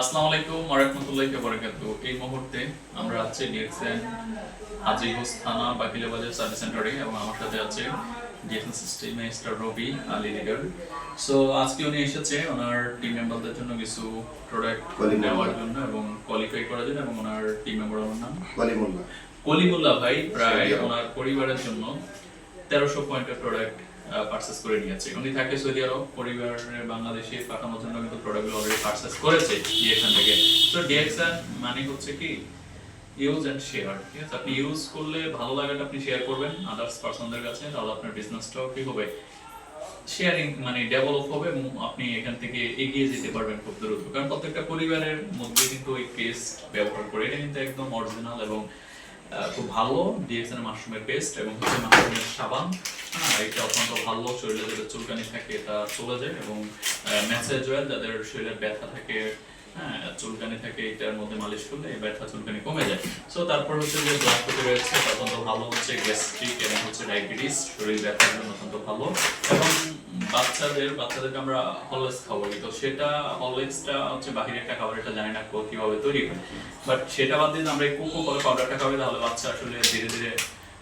আসসালামু আলাইকুম ওয়া রাহমাতুল্লাহি ওয়া বারাকাতুহু। এই মুহূর্তে আমরা আছি ডিএক্সএন হাজীগঞ্জ থানা বাকিলা বাজার সার্ভিস সেন্টারে এবং আমার সাথে আছে ডিএক্সএন সিস্টেমে মিস্টার রবি আলী লিডার। সো আজকে উনি এসেছে ওনার টিম মেম্বারদের জন্য কিছু প্রোডাক্ট নেওয়ার জন্য এবং কোয়ালিফাই করার জন্য, এবং ওনার টিম মেম্বারের নাম কলিমুল্লাহ ভাই। প্রায় ওনার পরিবারের জন্য 1300 পয়েন্টের প্রোডাক্ট পারচেজ করে নিয়েছে। উনি থাকে সৌদি আরব, পরিবারের বাংলাদেশে পাঠানোর জন্য কিন্তু প্রোডাক্টগুলো অলরেডি পারচেজ করেছে ডিএক্সএন থেকে। সো ডিএক্সএন মানে হচ্ছে কি ইউজ এন্ড শেয়ার, ঠিক আছে? আপনি ইউজ করলে ভালো লাগাটা আপনি শেয়ার করবেন আদার্স পারসনদের কাছে, তাহলে আপনার বিজনেসটাও কি হবে, শেয়ারিং মানে ডেভেলপ হবে এবং আপনি এখান থেকে এগিয়ে যেতে পারবেন খুব দ্রুত। কারণ প্রত্যেকটা পরিবারের মধ্যে কিন্তু এই পেস্ট ব্যবহার করে, এটা কিন্তু একদম অরিজিনাল এবং খুব ভালো ডিএক্সএন মাশরুমের পেস্ট এবং হচ্ছে মাশরুমের সাবান। এটা অত্যন্ত ভালো, শরীরে যাদের চুলকানি থাকে এটা চলে যায়, এবং ম্যাসেজ অয়েল যাদের শরীরে ব্যথা থাকে, চুলকানি থাকে, এটার মধ্যে মালিশ করলে এই ব্যথা চুলকানি কমে যায়। সো তারপর হচ্ছে যে ব্লাড কপি রয়েছে, অত্যন্ত ভালো হচ্ছে গ্যাস্ট্রিক এবং হচ্ছে ডায়াবেটিস, শরীর ব্যথার জন্য অত্যন্ত ভালো। এবং বাচ্চাদেরকে আমরা হরলিক্স খাওয়াই, তো সেটা হরলিক্সটা হচ্ছে বাহিরে একটা খাবার, এটা জানি না কিভাবে তৈরি হয়, বাট সেটা বাদ দিয়ে আমরা এই কোকো পাউডারটা খাওয়াই, তাহলে বাচ্চা আসলে ধীরে ধীরে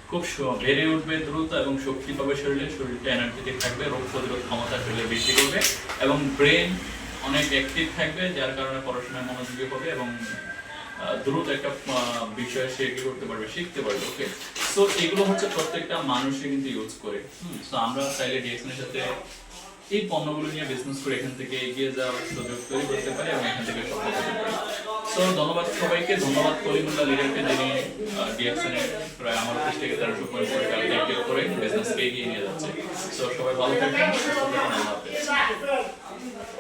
খুব বেড়ে উঠবে দ্রুত এবং শক্তি পাবে শরীরে, শরীরটা এনার্জেটিক থাকবে, রোগ প্রতিরোধ ক্ষমতা শরীরে বৃদ্ধি করবে এবং ব্রেন অনেক অ্যাক্টিভ থাকবে, যার কারণে পড়াশোনায় মনোযোগী হবে এবং দ্রুত একটা বিষয় সে কি করতে পারবে, শিখতে পারবে। ওকে, সো এগুলো হচ্ছে প্রত্যেকটা মানুষই কিন্তু ইউজ করে। সো আমরা চাইলে ডিএক্সএন এর সাথে এই পণ্যগুলো নিয়ে বিজনেস করে এখান থেকে এগিয়ে যাওয়ার সুযোগ তৈরি করতে পারি এবং এখান থেকে সফল হতে পারি। সো ধন্যবাদ সবাইকে, ধন্যবাদ কলিমুল্লাহ লিডারকে, যিনি ডিএক্সএন এর প্রায় আমার অফিস থেকে 1300 পয়েন্ট করে বিজনেসকে এগিয়ে নিয়ে যাচ্ছে। সো সবাই ভালো থাকবেন, সুস্থ থাকবেন, আল্লাহ হাফেজ।